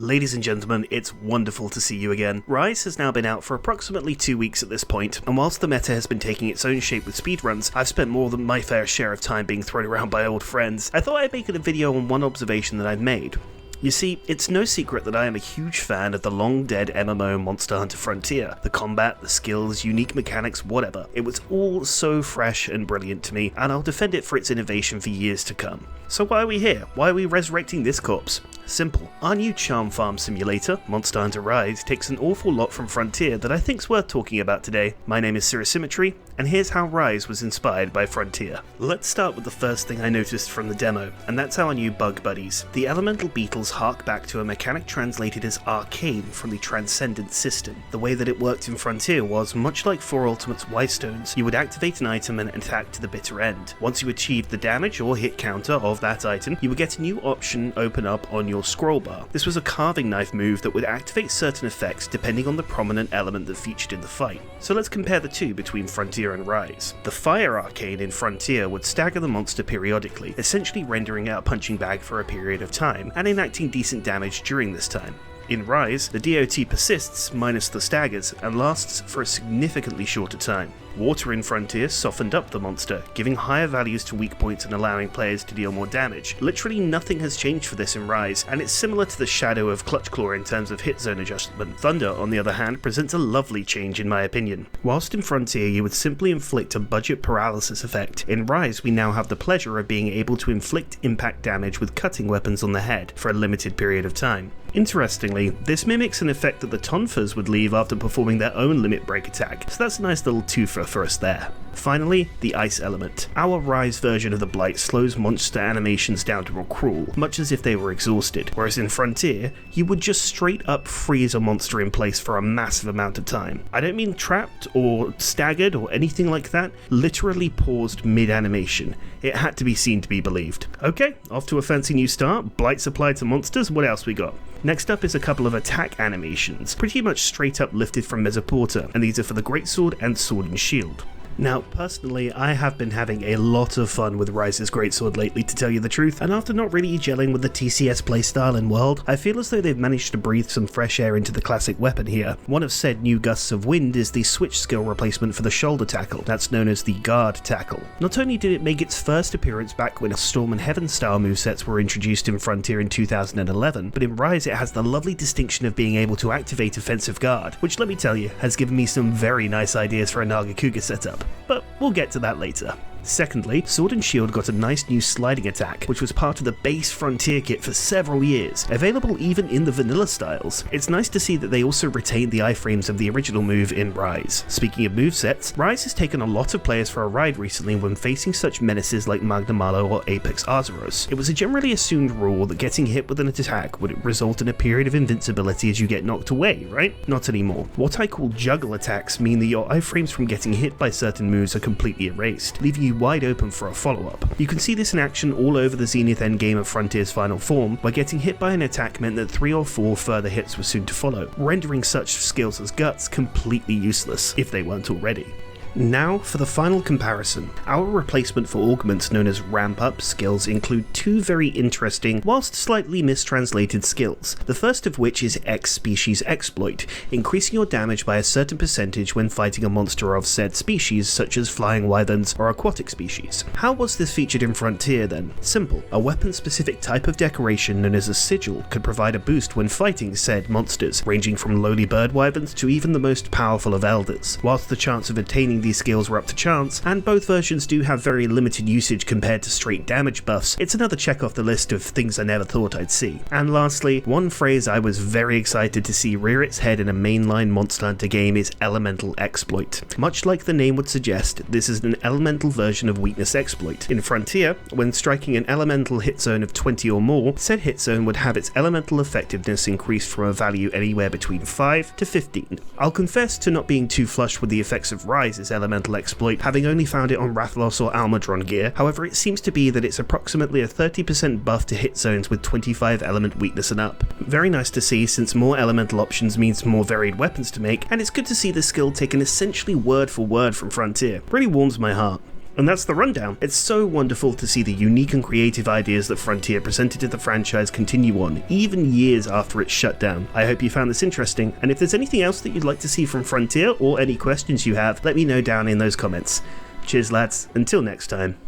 Ladies and gentlemen, it's wonderful to see you again. Rise has now been out for approximately 2 weeks at this point, and whilst the meta has been taking its own shape with speedruns, I've spent more than my fair share of time being thrown around by old friends. I thought I'd make a video on one observation that I've made. You see, it's no secret that I am a huge fan of the long-dead MMO Monster Hunter Frontier. The combat, the skills, unique mechanics, whatever. It was all so fresh and brilliant to me, and I'll defend it for its innovation for years to come. So why are we here? Why are we resurrecting this corpse? Simple. Our new charm farm simulator, Monster Hunter Rise, takes an awful lot from Frontier that I think's worth talking about today. My name is Syrasymmetry, and here's how Rise was inspired by Frontier. Let's start with the first thing I noticed from the demo, and that's our new bug buddies. The elemental beetles hark back to a mechanic translated as arcane from the Transcendent system. The way that it worked in Frontier was, much like 4 Ultimate's Ystones, you would activate an item and attack to the bitter end. Once you achieved the damage or hit counter of that item, you would get a new option open up on your scroll bar. This was a carving knife move that would activate certain effects depending on the prominent element that featured in the fight. So let's compare the two between Frontier and Rise. The fire arcane in Frontier would stagger the monster periodically, essentially rendering it a punching bag for a period of time, and enacting decent damage during this time. In Rise, the DOT persists, minus the staggers, and lasts for a significantly shorter time. Water in Frontier softened up the monster, giving higher values to weak points and allowing players to deal more damage. Literally nothing has changed for this in Rise, and it's similar to the shadow of Clutch Claw in terms of hit zone adjustment. Thunder, on the other hand, presents a lovely change in my opinion. Whilst in Frontier you would simply inflict a budget paralysis effect, in Rise we now have the pleasure of being able to inflict impact damage with cutting weapons on the head for a limited period of time. Interestingly, this mimics an effect that the Tonfas would leave after performing their own limit break attack, so that's a nice little twofer for us there. Finally, the ice element. Our Rise version of the Blight slows monster animations down to a crawl, much as if they were exhausted, whereas in Frontier, you would just straight up freeze a monster in place for a massive amount of time. I don't mean trapped or staggered or anything like that, literally paused mid-animation. It had to be seen to be believed. Okay, off to a fancy new start, Blights applied to monsters, what else we got? Next up is a couple of attack animations, pretty much straight up lifted from Mesoporta, and these are for the Greatsword and Sword and Shield. Now, personally, I have been having a lot of fun with Rise's Greatsword lately, to tell you the truth, and after not really gelling with the TCS playstyle and world, I feel as though they've managed to breathe some fresh air into the classic weapon here. One of said new gusts of wind is the switch skill replacement for the shoulder tackle, that's known as the guard tackle. Not only did it make its first appearance back when Storm and Heaven style movesets were introduced in Frontier in 2011, but in Rise it has the lovely distinction of being able to activate offensive guard, which let me tell you, has given me some very nice ideas for a Nagakuga setup. But we'll get to that later. Secondly, Sword and Shield got a nice new sliding attack, which was part of the base Frontier kit for several years, available even in the vanilla styles. It's nice to see that they also retained the iframes of the original move in Rise. Speaking of movesets, Rise has taken a lot of players for a ride recently when facing such menaces like Magna Malo or Apex Arzuros. It was a generally assumed rule that getting hit with an attack would result in a period of invincibility as you get knocked away, right? Not anymore. What I call juggle attacks mean that your iframes from getting hit by certain moves are completely erased, leaving you wide open for a follow-up. You can see this in action all over the Zenith endgame of Frontier's final form, where getting hit by an attack meant that 3 or 4 further hits were soon to follow, rendering such skills as Guts completely useless, if they weren't already. Now for the final comparison. Our replacement for augments known as ramp up skills include 2 very interesting, whilst slightly mistranslated skills. The first of which is X species exploit, increasing your damage by a certain percentage when fighting a monster of said species such as flying wyverns or aquatic species. How was this featured in Frontier then? Simple. A weapon specific type of decoration known as a sigil could provide a boost when fighting said monsters, ranging from lowly bird wyverns to even the most powerful of elders. Whilst the chance of attaining these skills were up to chance, and both versions do have very limited usage compared to straight damage buffs, it's another check off the list of things I never thought I'd see. And lastly, one phrase I was very excited to see rear its head in a mainline Monster Hunter game is Elemental Exploit. Much like the name would suggest, this is an elemental version of Weakness Exploit. In Frontier, when striking an elemental hit zone of 20 or more, said hit zone would have its elemental effectiveness increased from a value anywhere between 5 to 15. I'll confess to not being too flush with the effects of Rise's elemental exploit, having only found it on Rathalos or Almudron gear. However, it seems to be that it's approximately a 30% buff to hit zones with 25 element weakness and up. Very nice to see, since more elemental options means more varied weapons to make, and it's good to see the skill taken essentially word for word from Frontier. Really warms my heart. And that's the rundown. It's so wonderful to see the unique and creative ideas that Frontier presented to the franchise continue on, even years after it's shut down. I hope you found this interesting, and if there's anything else that you'd like to see from Frontier, or any questions you have, let me know down in those comments. Cheers lads, until next time.